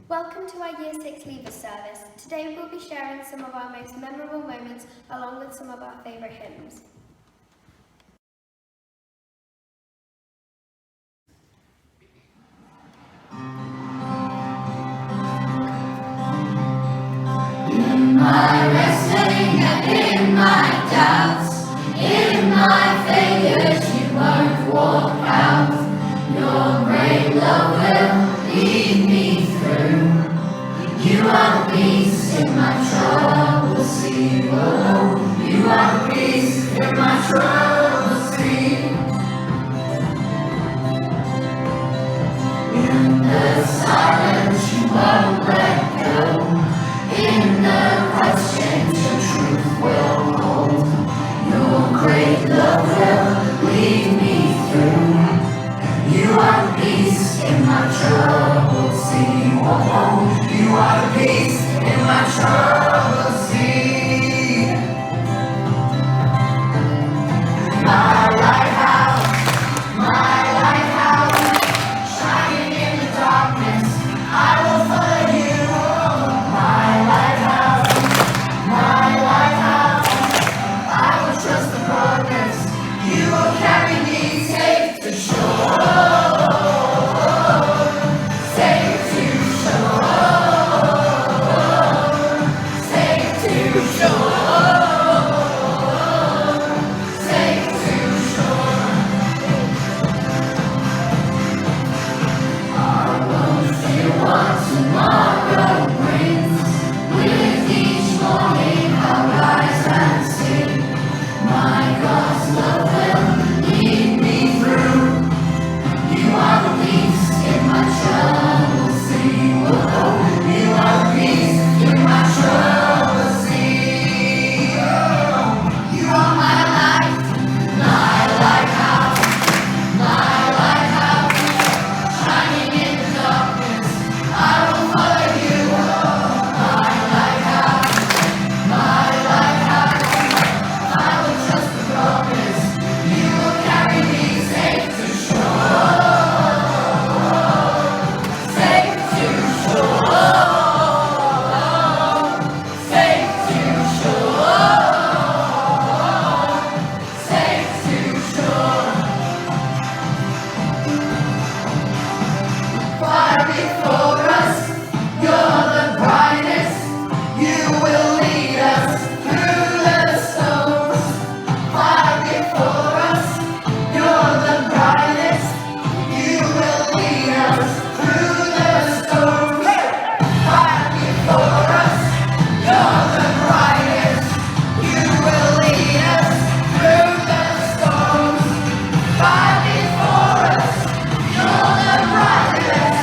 Welcome to our Year 6 Leavers service. Today we'll be sharing some of our most memorable moments along with some of our favourite hymns. In my wrestling and in my doubts, in my failures you won't walk out. Your great love will lead me through. You are the peace in my troubled sea. Oh, you are the peace in my troubled sea. In the silence you won't let go. In the questions your truth will hold. Your great love will lead me through. You are the peace in my troubled sea. Oh, you are the peace in my troubled sea. My lighthouse, shining in the darkness, I will follow you. My lighthouse, I will trust the progress. You will carry me safe to shore. Safe to shore. Safe to shore. Safe to shore. I won't fear what tomorrow brings. With each morning I'll rise and sing. My God's love will lead me through. You are the peace in my troubled sea. Oh, you are the peace in my troubled sea. Oh, you are my light, my lighthouse, shining in the darkness. I will follow you. My lighthouse, I will trust the promise. You will carry me safe to shore. Safe to shore. Safe to shore. Safe to shore. Fire before us, you're the brightest. You will lead us through the storms. Fire before us, you're the brightest. You will lead us through the storms. Fire before us, you're the brightest. You will lead us through the storms. Fire before us, you're the brightest.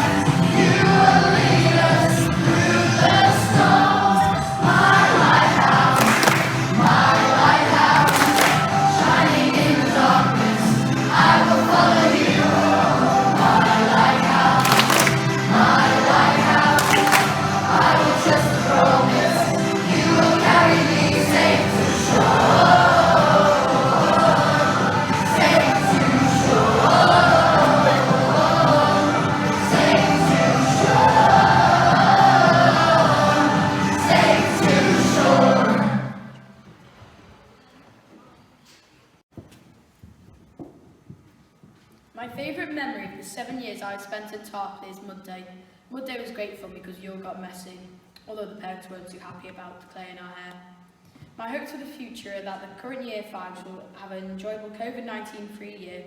You will lead us through the storms. My lighthouse, shining in the darkness, I will follow you. My lighthouse, I will trust the promise. You will carry me safe to shore. Safe to shore. Safe to shore. Safe to shore. My favourite memory of the 7 years I spent at Tarpley is Mud Day. Mud Day was great fun because you all got messy, although the parents weren't too happy about the clay in our hair. My hopes for the future are that the current Year 5s will have an enjoyable COVID-19 free year.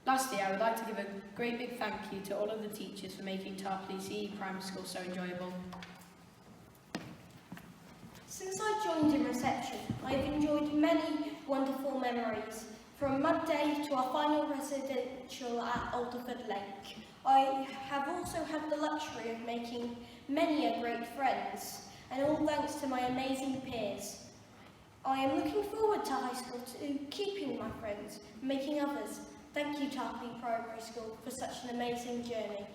Lastly, I would like to give a great big thank you to all of the teachers for making Tarpley CE Primary School so enjoyable. Since I joined in reception, I've enjoyed many wonderful memories, from Mud Day to our final residential at Alderford Lake. I have also had the luxury of making many great friends, and all thanks to my amazing peers. I am looking forward to high school to keeping my friends, making others. Thank you, Tarpley Primary School, for such an amazing journey.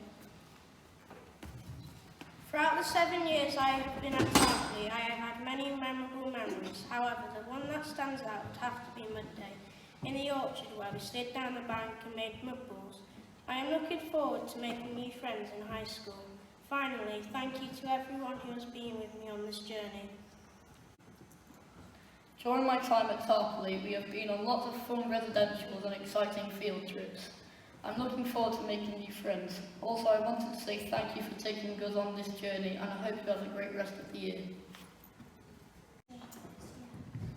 Throughout the 7 years I have been at Tarpley, I have had many memorable memories. However, the one that stands out would have to be Mud Day, in the orchard where we slid down the bank and made mud balls. I am looking forward to making new friends in high school. Finally, thank you to everyone who has been with me on this journey. During my time at Tarpley, we have been on lots of fun residentials and exciting field trips. I'm looking forward to making new friends. Also, I wanted to say thank you for taking us on this journey, and I hope you have a great rest of the year.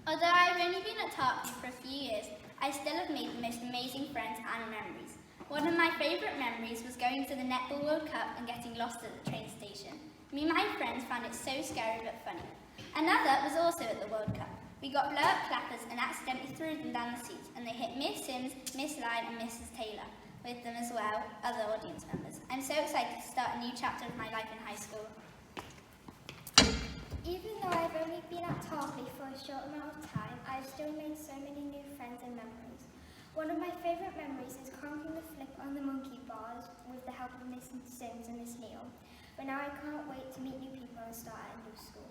Although I've only been at Tarpley for a few years, I still have made the most amazing friends and memories. One of my favourite memories was going to the Netball World Cup and getting lost at the train station. Me and my friends found it so scary but funny. Another was also at the World Cup. We got blow-up clappers and accidentally threw them down the seats, and they hit Miss Sims, Miss Lyon and Mrs Taylor, with them as well, other audience members. I'm so excited to start a new chapter of my life in high school. Even though I've only been at Tarpley for a short amount of time, I've still made so many new friends and memories. One of my favourite memories is conquering the flip on the monkey bars with the help of Miss Sims and Miss Neal. But now I can't wait to meet new people and start at a new school.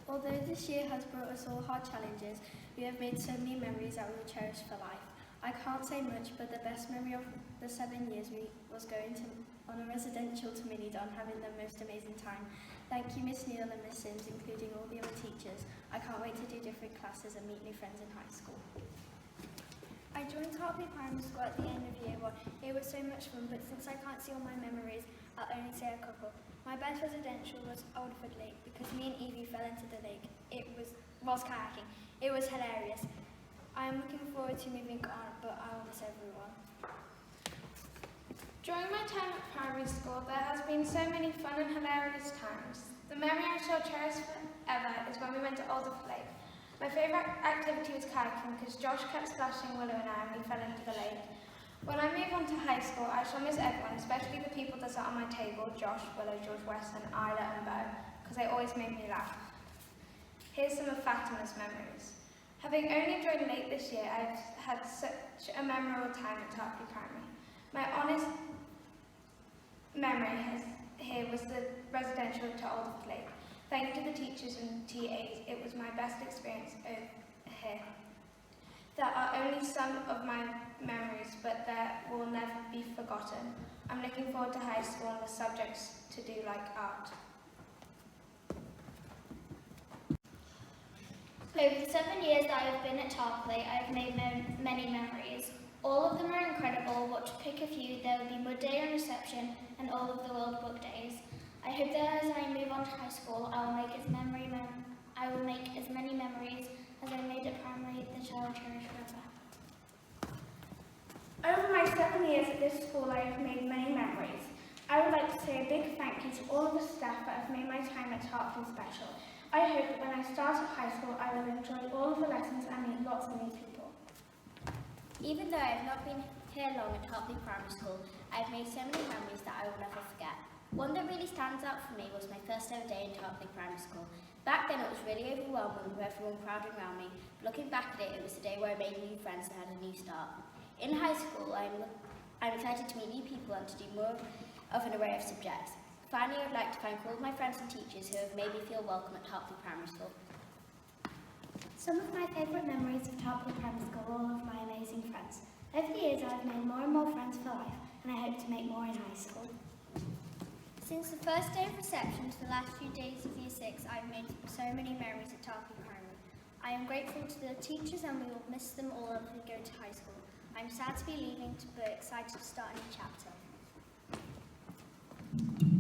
Although this year has brought us all hard challenges, we have made so many memories that we will cherish for life. I can't say much, but the best memory of the 7 years was going on a residential to Minidon, having the most amazing time. Thank you, Miss Neal and Miss Sims, including all the other teachers. I can't wait to do different classes and meet new friends in high school. I joined Tarpley Primary School at the end of year 1. It was so much fun, but since I can't see all my memories, I'll only say a couple. My best residential was Oldford Lake because me and Evie fell into the lake. It was kayaking. It was hilarious. I am looking forward to moving on, but I will miss everyone. During my time at primary school, there has been so many fun and hilarious times. The memory I shall cherish forever is when we went to Oldford Lake. My favourite activity was kayaking because Josh kept splashing Willow and I and we fell into the lake. When I move on to high school, I shall miss everyone, especially the people that sat on my table, Josh, Willow, George Weston, Isla and Bo, because they always made me laugh. Here's some of Fatima's memories. Having only joined late this year, I've had such a memorable time at Tarpley Primary. My honest memory here was the residential to Oldford Lake. Thank you to the teachers and TAs, it was my best experience here. There are only some of my memories, but they will never be forgotten. I'm looking forward to high school and the subjects to do like art. Over the 7 years that I have been at Tarpley, I have made many memories. All of them are incredible, but to pick a few, there will be Mud Day and reception and all of the World Book Days. I hope that as I move on to high school, I will make as many memories as I made at primary that I will cherish forever. Over my 7 years at this school, I have made many memories. I would like to say a big thank you to all of the staff that have made my time at Tarpley special. I hope that when I start at high school, I will enjoy all of the lessons and meet lots of new people. Even though I have not been here long at Tarpley Primary School, I have made so many memories that I will never forget. One that really stands out for me was my first ever day in Tarpley Primary School. Back then it was really overwhelming with everyone crowding around me, but looking back at it, it was the day where I made new friends and had a new start. In high school, I'm excited to meet new people and to do more of an array of subjects. Finally, I would like to thank all of my friends and teachers who have made me feel welcome at Tarpley Primary School. Some of my favourite memories of Tarpley Primary School are all of my amazing friends. Over the years, I've made more and more friends for life, and I hope to make more in high school. Since the first day of reception to the last few days of Year 6, I've made so many memories at Tarpley Primary. I am grateful to the teachers and we will miss them all as we go to high school. I'm sad to be leaving, but excited to start a new chapter.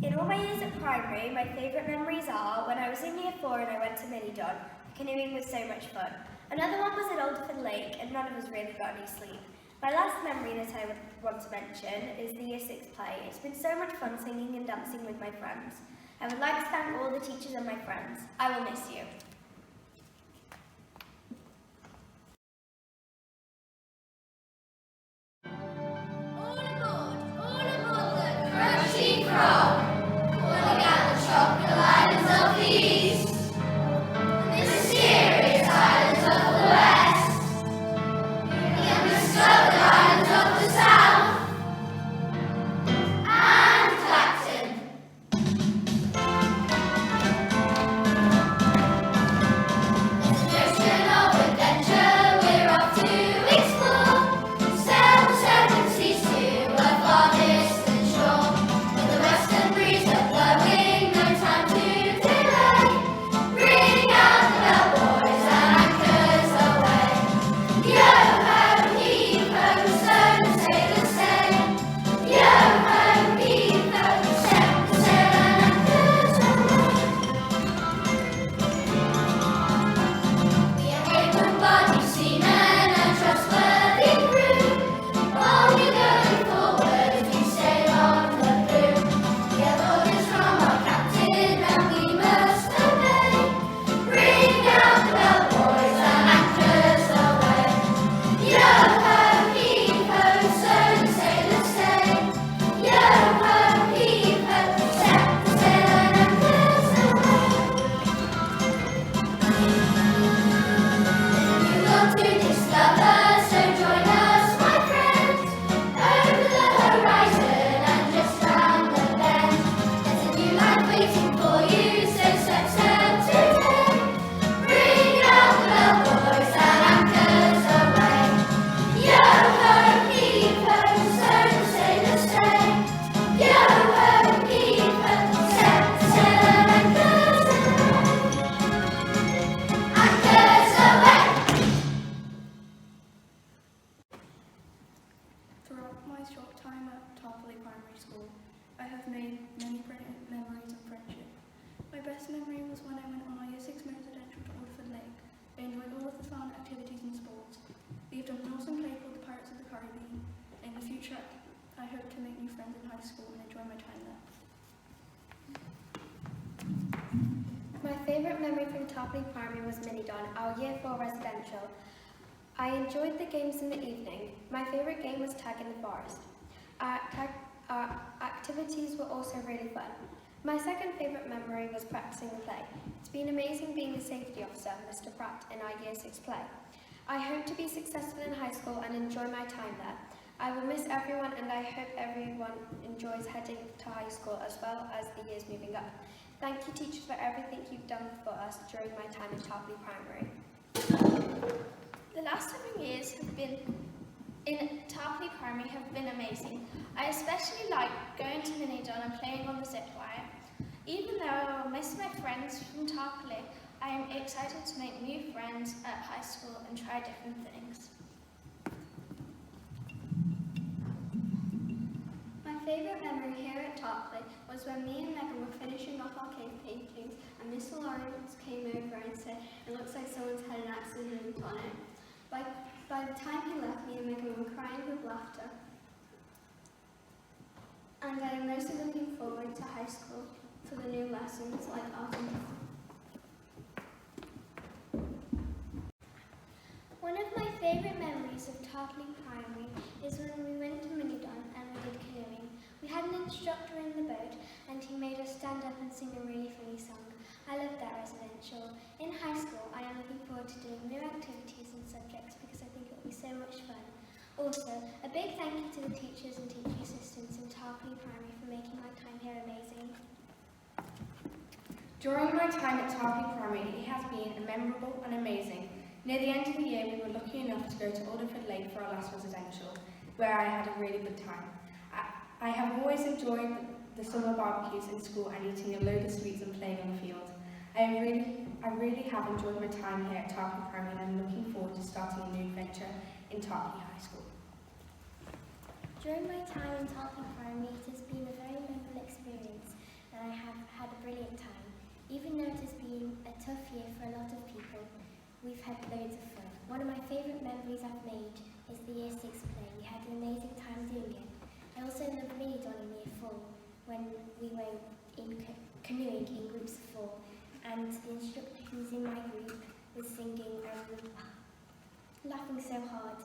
In all my years at primary, my favourite memories are when I was in year 4 and I went to Minidon. Canoeing was so much fun. Another one was at Oldford Lake and none of us really got any sleep. My last memory that I would want to mention is the year 6 play. It's been so much fun singing and dancing with my friends. I would like to thank all the teachers and my friends. I will miss you. All aboard the Crunchy Frog, calling out the tropical islands of the east, the mysterious islands of the west, the undiscovered islands of the south, and Clacton. It's an ocean of adventure we're off to explore. Sail the seven seas to a far distant shore. my short time at Tarpley Primary School, I have made many brilliant memories and friendship. My best memory was when I went on my Year 6 residential to Alderford Lake. I enjoyed all of the fun activities and sports. We have done an awesome play called the Pirates of the Caribbean. In the future, I hope to make new friends in high school and enjoy my time there. My favourite memory from Tarpley Primary was Mini-Don, our Year 4 residential. I enjoyed the games in the evening. My favourite game was Tag in the Forest. Our activities were also really fun. My second favourite memory was practising the play. It's been amazing being the safety officer, Mr. Pratt, in our Year 6 play. I hope to be successful in high school and enjoy my time there. I will miss everyone and I hope everyone enjoys heading to high school as well as the years moving up. Thank you teachers for everything you've done for us during my time in Tarpley Primary. The last 7 years in Tarpley Primary have been amazing. I especially like going to Mini-Don and playing on the zip wire. Even though I will miss my friends from Tarpley, I am excited to make new friends at high school and try different things. My favourite memory here at Tarpley was when me and Megan were finishing off our cave paintings and Miss Lawrence came over and said, "It looks like someone's had an accident on it." By the time he left, me and Megan were crying with laughter. And I am mostly looking forward to high school for the new lessons like art and math. One of my favourite memories of Tarpley Primary is when we went to Mini-Don and we did canoeing. We had an instructor in the boat and he made us stand up and sing a really funny song. I loved that residential. In high school, I am looking forward to doing new activities and subjects because I think it will be so much fun. Also, a big thank you to the teachers and teaching assistants in Tarpley Primary for making my time here amazing. During my time at Tarpley Primary, it has been memorable and amazing. Near the end of the year, we were lucky enough to go to Alderford Lake for our last residential, where I had a really good time. I have always enjoyed the summer barbecues in school and eating a load of sweets and playing on the field. I really have enjoyed my time here at Tarpley Primary and I'm looking forward to starting a new adventure in Tarpley High School. During my time in Tarpley Primary, it has been a very memorable experience and I have had a brilliant time. Even though it has been a tough year for a lot of people, we've had loads of fun. One of my favourite memories I've made is the Year 6 play. We had an amazing time doing it. I also loved Mini-Don in Year 4 when we went in canoeing in groups of 4 and the instructor who was in my group was singing and we were laughing so hard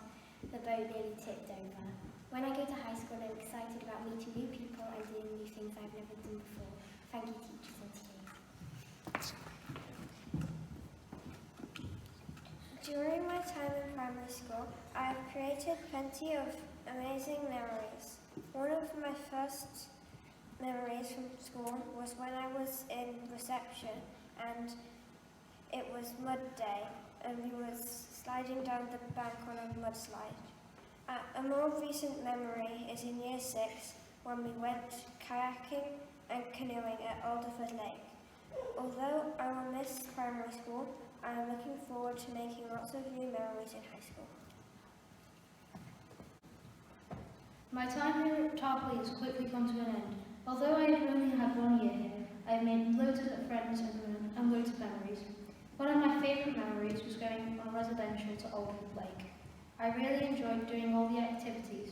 the boat nearly tipped over. When I go to high school, I'm excited about meeting new people and doing new things I've never done before. Thank you, teachers and teachers. During my time in primary school, I have created plenty of amazing memories. One of my first memories from school was when I was in reception and it was mud day and we were sliding down the bank on a mudslide. A more recent memory is in Year 6 when we went kayaking and canoeing at Alderford Lake. Although I will miss primary school, I am looking forward to making lots of new memories in high school. My time here at Tarpley has quickly come to an end. Although I have only had 1 year here, I have made loads of friends and loads of memories. One of my favourite memories was going on residential to Alderford Lake. I really enjoyed doing all the activities.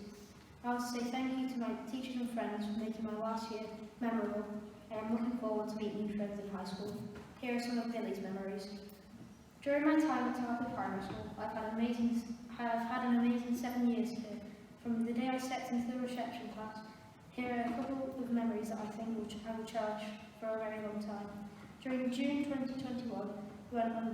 I want to say thank you to my teachers and friends for making my last year memorable, and I'm looking forward to meeting new friends in high school. Here are some of Billy's memories. During my time at Tarpley Primary School, I've had an amazing 7 years here. From the day I stepped into the reception class, here are a couple of memories that I think I will cherish for a very long time. During June 2021, we went on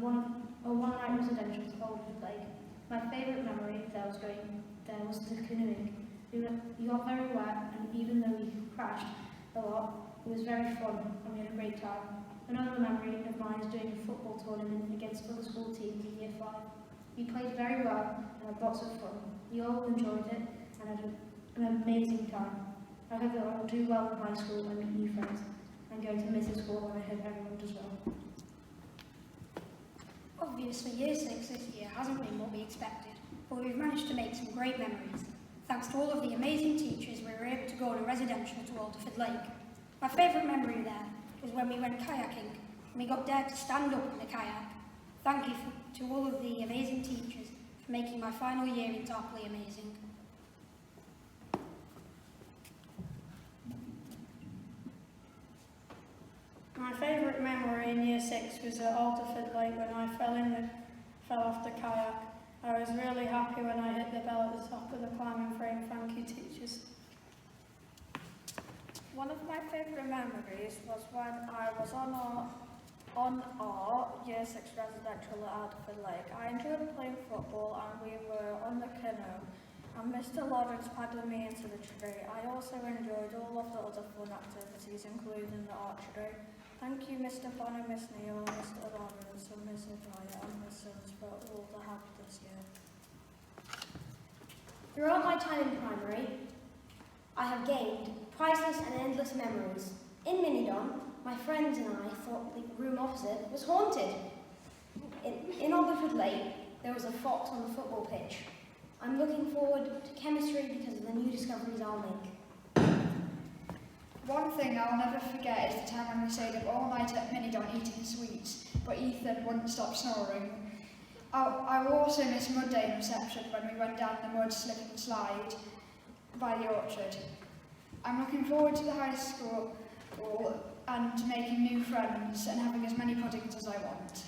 a one-night residential to Alderford Lake. My favourite memory there was the canoeing. We got very wet, and even though we crashed a lot, it was very fun and we had a great time. Another memory of mine is doing a football tournament against other school teams in Year 5. We played very well and had lots of fun. We all enjoyed it and had an amazing time. I hope that I will do well in high school and meet new friends. I'm going to miss the school and I hope everyone does well. Obviously, Year 6 this year hasn't been what we expected, but we've managed to make some great memories. Thanks to all of the amazing teachers, we were able to go on a residential to Alderford Lake. My favourite memory there was when we went kayaking and we got dared to stand up in the kayak. Thank you to all of the amazing teachers for making my final year in Tarpley amazing. My favourite memory in Year 6 was at Alderford Lake when I fell off the kayak. I was really happy when I hit the bell at the top of the climbing frame. Thank you, teachers. One of my favourite memories was when I was on our Year 6 residential at Alderford Lake. I enjoyed playing football and we were on the canoe and Mr. Lawrence paddled me into the tree. I also enjoyed all of the other fun activities, including the archery. Thank you, Mr. Bonner, Miss Neal, Mr. Lawrence and Miss Adwyer and Miss Sims for all the help this year. Throughout my time in primary, I have gained priceless and endless memories. In Minidon, my friends and I thought the room opposite was haunted. In Alderford Lake, there was a fox on the football pitch. I'm looking forward to chemistry because of the new discoveries I'll make. One thing I'll never forget is the time when we stayed up all night at Minidon eating sweets, but Ethan wouldn't stop snoring. I will also miss Mud Day in reception when we went down the mud slip and slide by the orchard. I'm looking forward to the high school and to making new friends and having as many puddings as I want.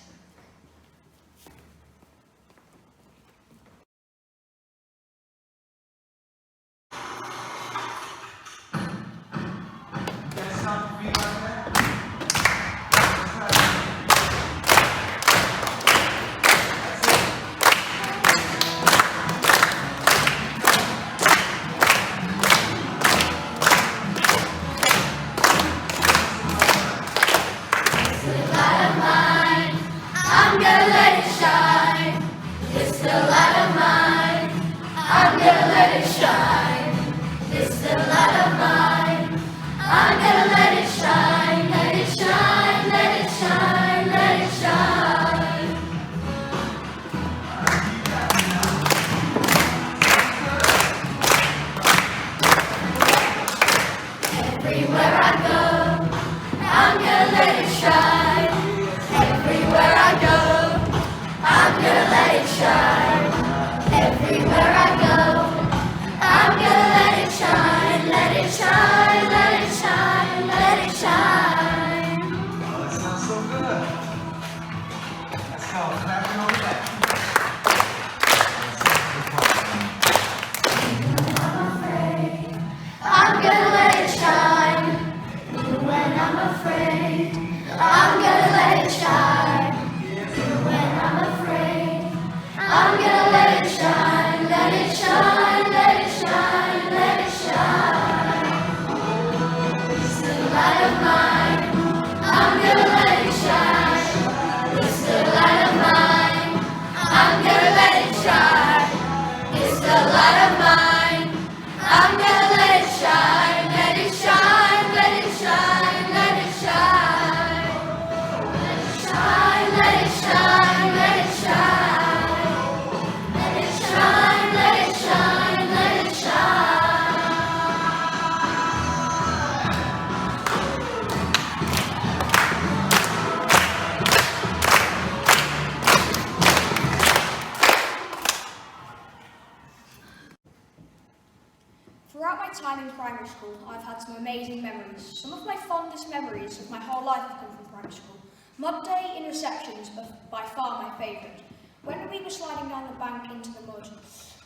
Throughout my time in primary school, I've had some amazing memories. Some of my fondest memories of my whole life have come from primary school. Mud Day in receptions are by far my favourite. When we were sliding down the bank into the mud,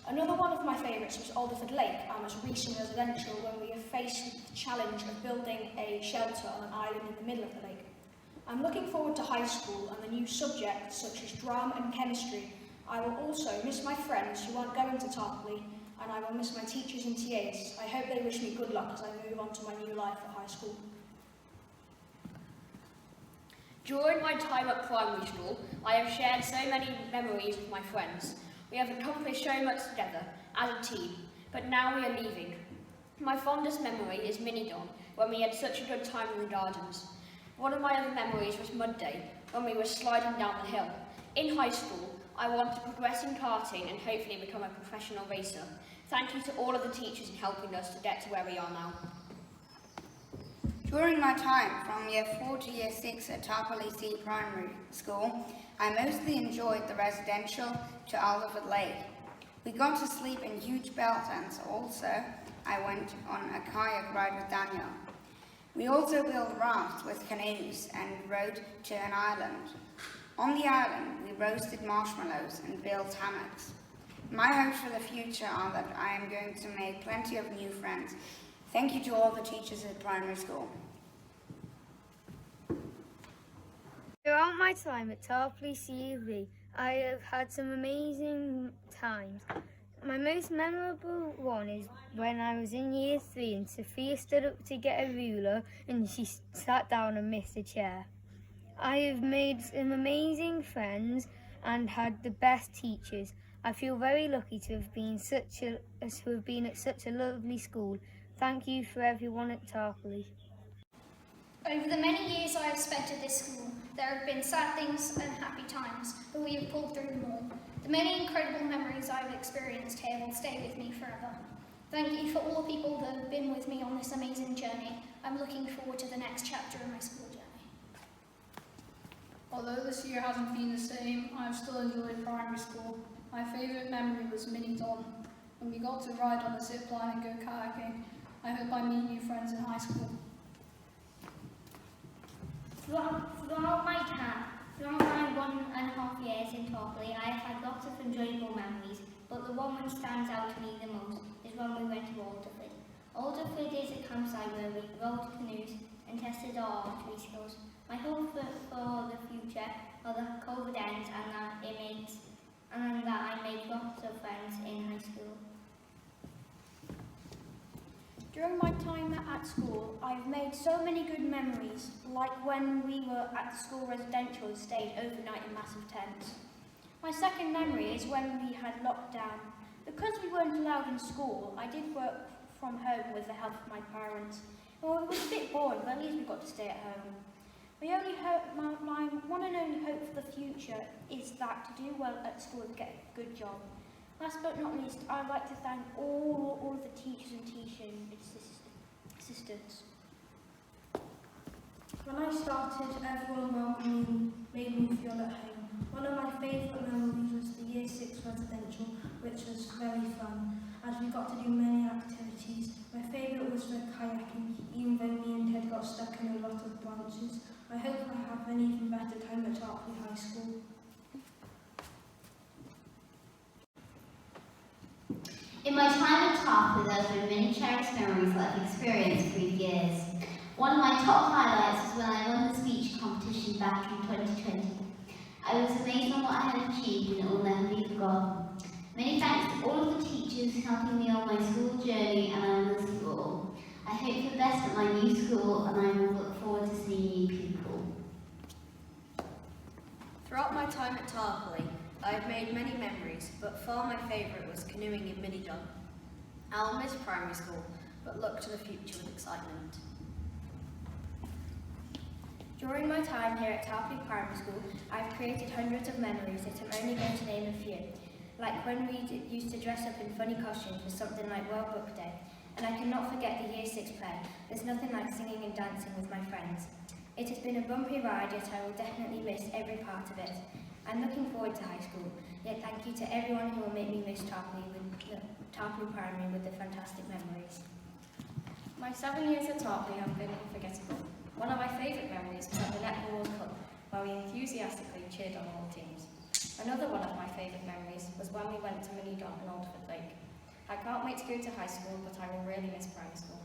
another one of my favourites was Alderford Lake and was recent residential when we faced the challenge of building a shelter on an island in the middle of the lake. I'm looking forward to high school and the new subjects such as drama and chemistry. I will also miss my friends who aren't going to Tarpley, and I will miss my teachers and TAs. I hope they wish me good luck as I move on to my new life at high school. During my time at primary school, I have shared so many memories with my friends. We have accomplished so much together as a team, but now we are leaving. My fondest memory is Minidon, when we had such a good time in the gardens. One of my other memories was Mud Day, when we were sliding down the hill. In high school, I want to progress in karting and hopefully become a professional racer. Thank you to all of the teachers in helping us to get to where we are now. During my time from Year 4 to Year 6 at Tarpley C Primary School, I mostly enjoyed the residential to Alderford Lake. We got to sleep in huge bell tents. Also, I went on a kayak ride with Daniel. We also built rafts with canoes and rode to an island. On the island, we roasted marshmallows and built hammocks. My hopes for the future are that I am going to make plenty of new friends. Thank you to all the teachers at primary school. Throughout my time at Tarpley CUV, I have had some amazing times. My most memorable one is when I was in Year 3 and Sophia stood up to get a ruler and she sat down and missed a chair. I have made some amazing friends and had the best teachers. I feel very lucky to have been at such a lovely school. Thank you for everyone at Tarpley. Over the many years I have spent at this school, there have been sad things and happy times, but we have pulled through them all. The many incredible memories I have experienced here will stay with me forever. Thank you for all the people that have been with me on this amazing journey. I'm looking forward to the next chapter of my school journey. Although this year hasn't been the same, I've still enjoyed primary school. My favourite memory was Mini Don, when we got to ride on the zip line and go kayaking. I hope I meet new friends in high school. Throughout my 1.5 years in Tarpley, I have had lots of enjoyable memories, but the one that stands out to me the most is when we went to Alderford. Alderford is a campsite where we rowed canoes and tested our archery skills. My hope for the future are that COVID ends and that I make lots of friends in high school. During my time at school, I've made so many good memories, like when we were at the school residential and stayed overnight in massive tents. My second memory is when we had lockdown. Because we weren't allowed in school, I did work from home with the help of my parents. Well, it was a bit boring, but at least we got to stay at home. My one and only hope for the future is that to do well at school and get a good job. Last but not least, I'd like to thank all of the teachers and teaching assistants. When I started, everyone welcoming made me feel at home. One of my favourite memories was the Year 6 residential, which was very fun, as we got to do many activities. My favourite was the kayaking, even though me and Ted got stuck in a lot of branches. I hope I have an even better time at Tarpley High School. In my time at Tarpley, there have been many cherished memories that I've experienced through the years. One of my top highlights was when I won the speech competition back in 2020. I was amazed on what I had achieved and it will never be forgotten. Many thanks to all of the teachers helping me on my school journey, and I will miss you all. I hope for the best at my new school and I will look forward to seeing you people. Throughout my time at Tarpley, I have made many memories, but far my favourite was canoeing in Mini Don. I'll miss primary school, but look to the future with excitement. During my time here at Tarpley Primary School, I've created hundreds of memories that I'm only going to name a few. Like when we used to dress up in funny costumes for something like World Book Day. And I cannot forget the Year 6 play. There's nothing like singing and dancing with my friends. It has been a bumpy ride, yet I will definitely miss every part of it. I'm looking forward to high school, yet thank you to everyone who will make me miss Tarpley Primary with the fantastic memories. My 7 years at Tarpley have been unforgettable. One of my favourite memories was at the Netball World Cup, where we enthusiastically cheered on all teams. Another one of my favourite memories was when we went to Mini Don and Alderford Lake. I can't wait to go to high school, but I will really miss primary school.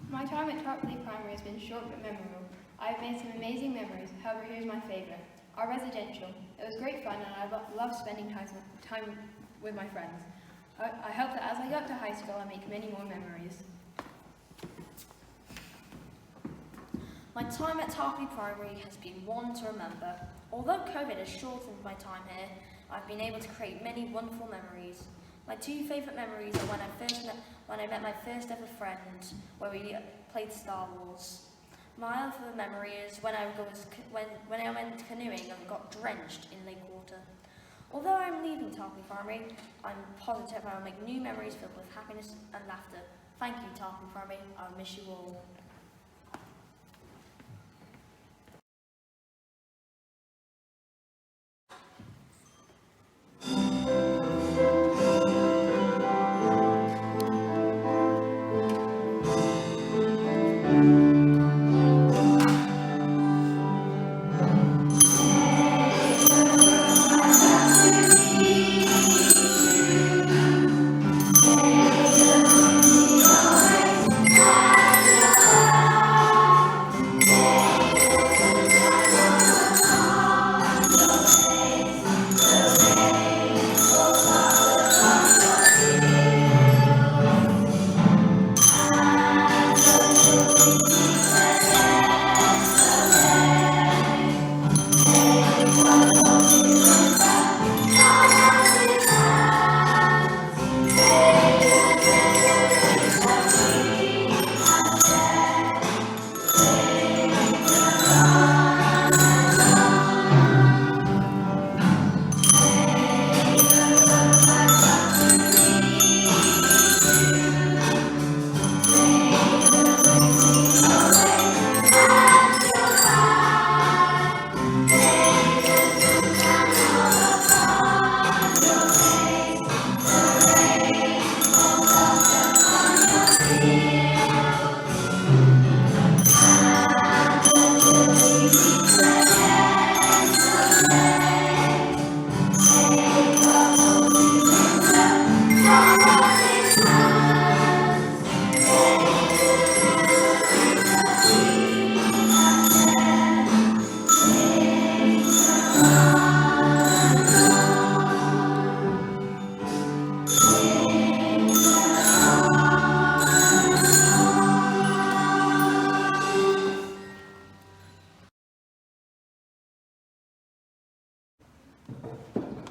My time at Tarpley Primary has been short but memorable. I have made some amazing memories, however here's my favourite. Our residential. It was great fun and I loved spending time with my friends. I hope that as I got to high school I make many more memories. My time at Tarpley Primary has been one to remember. Although COVID has shortened my time here, I've been able to create many wonderful memories. My two favourite memories are when I met my first ever friend, where we played Star Wars. My other memory is when I went canoeing and got drenched in lake water. Although I'm leaving Tarpley Primary, I'm positive I'll make new memories filled with happiness and laughter. Thank you, Tarpley Primary. I'll miss you all.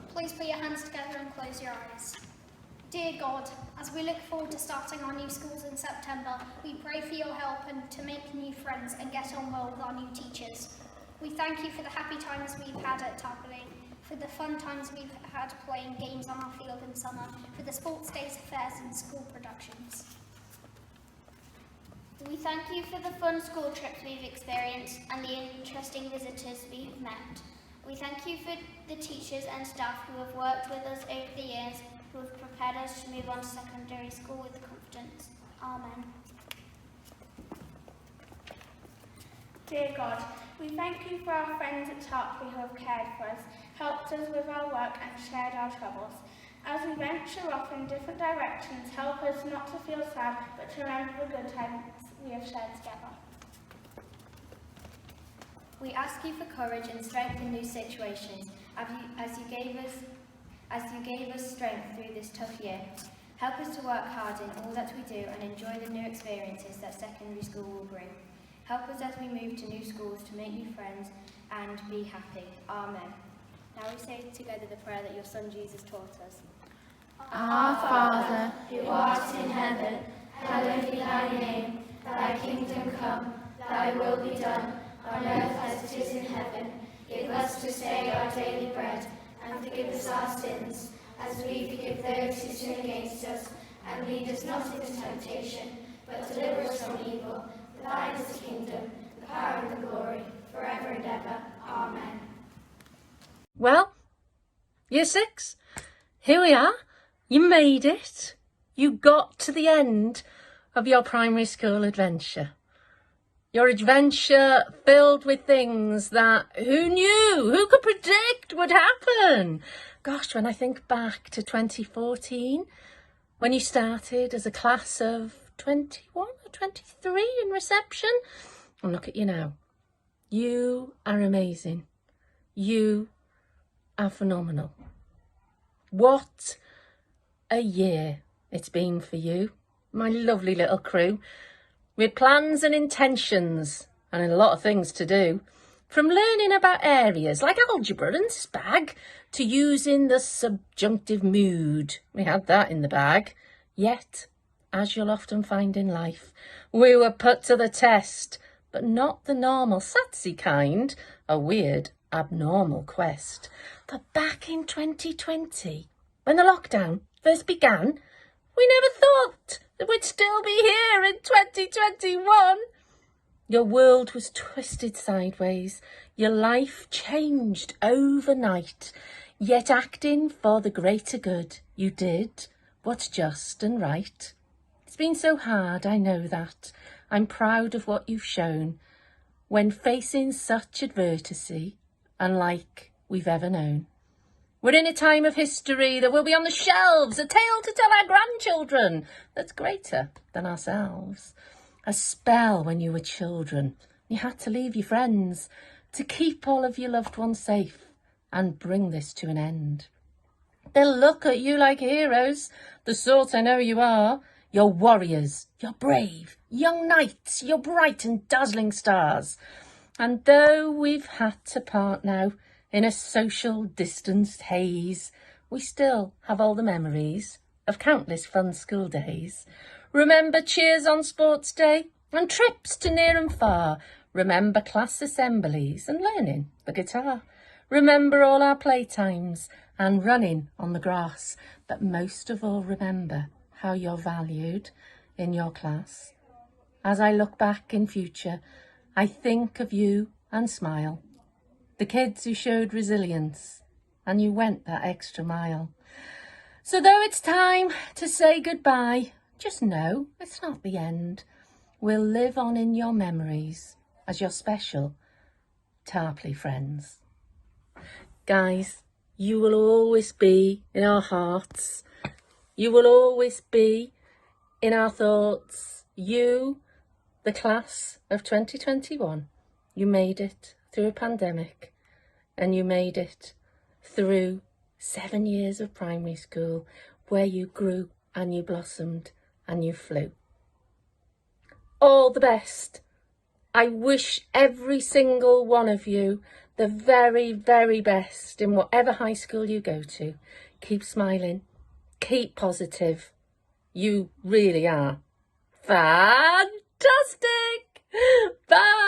Please put your hands together and close your eyes. Dear God, as we look forward to starting our new schools in September, we pray for your help and to make new friends and get on well with our new teachers. We thank you for the happy times we've had at Tarpley, for the fun times we've had playing games on our field in summer, for the sports days, affairs and school productions. We thank you for the fun school trips we've experienced and the interesting visitors we've met. We thank you for the teachers and staff who have worked with us over the years, who have prepared us to move on to secondary school with confidence. Amen. Dear God, we thank you for our friends at Tarpley who have cared for us, helped us with our work and shared our troubles. As we venture off in different directions, help us not to feel sad, but to remember the good times we have shared together. We ask you for courage and strength in new situations, as you gave us strength through this tough year. Help us to work hard in all that we do and enjoy the new experiences that secondary school will bring. Help us as we move to new schools to make new friends and be happy. Amen. Now we say together the prayer that your Son Jesus taught us. Our Father, who art in heaven, hallowed be thy name. Thy kingdom come, thy will be done, on earth as it is in heaven. Give us this day our daily bread, and forgive us our sins, as we forgive those who sin against us. And lead us not into temptation, but deliver us from evil. For thine is the kingdom, the power and the glory, forever and ever. Amen. Well, Year 6, here we are. You made it. You got to the end of your primary school adventure. Your adventure filled with things that who knew, who could predict would happen? Gosh, when I think back to 2014, when you started as a class of 21 or 23 in reception, and look at you now. You are amazing. You are phenomenal. What a year it's been for you, my lovely little crew, with plans and intentions and a lot of things to do, from learning about areas like algebra and SPAG to using the subjunctive mood. We had that in the bag. Yet, as you'll often find in life, we were put to the test, but not the normal satsy kind, a weird abnormal quest. But back in 2020, when the lockdown first began, we never thought that we'd still be here in 2021. Your world was twisted sideways. Your life changed overnight. Yet acting for the greater good, you did what's just and right. It's been so hard, I know that. I'm proud of what you've shown when facing such adversity, unlike we've ever known. We're in a time of history that will be on the shelves, a tale to tell our grandchildren that's greater than ourselves. A spell when you were children. You had to leave your friends to keep all of your loved ones safe and bring this to an end. They'll look at you like heroes, the sort I know you are. You're warriors, you're brave, young knights, you're bright and dazzling stars. And though we've had to part now in a social distanced haze, we still have all the memories of countless fun school days. Remember cheers on sports day and trips to near and far. Remember class assemblies and learning the guitar. Remember all our playtimes and running on the grass. But most of all, remember how you're valued in your class. As I look back in future, I think of you and smile. The kids who showed resilience and you went that extra mile. So though it's time to say goodbye, just know it's not the end. We'll live on in your memories as your special Tarpley friends. Guys, you will always be in our hearts. You will always be in our thoughts. You, the class of 2021, you made it through a pandemic and you made it through 7 years of primary school where you grew and you blossomed and you flew. All the best. I wish every single one of you the very, very best in whatever high school you go to. Keep smiling. Keep positive. You really are fantastic. Bye.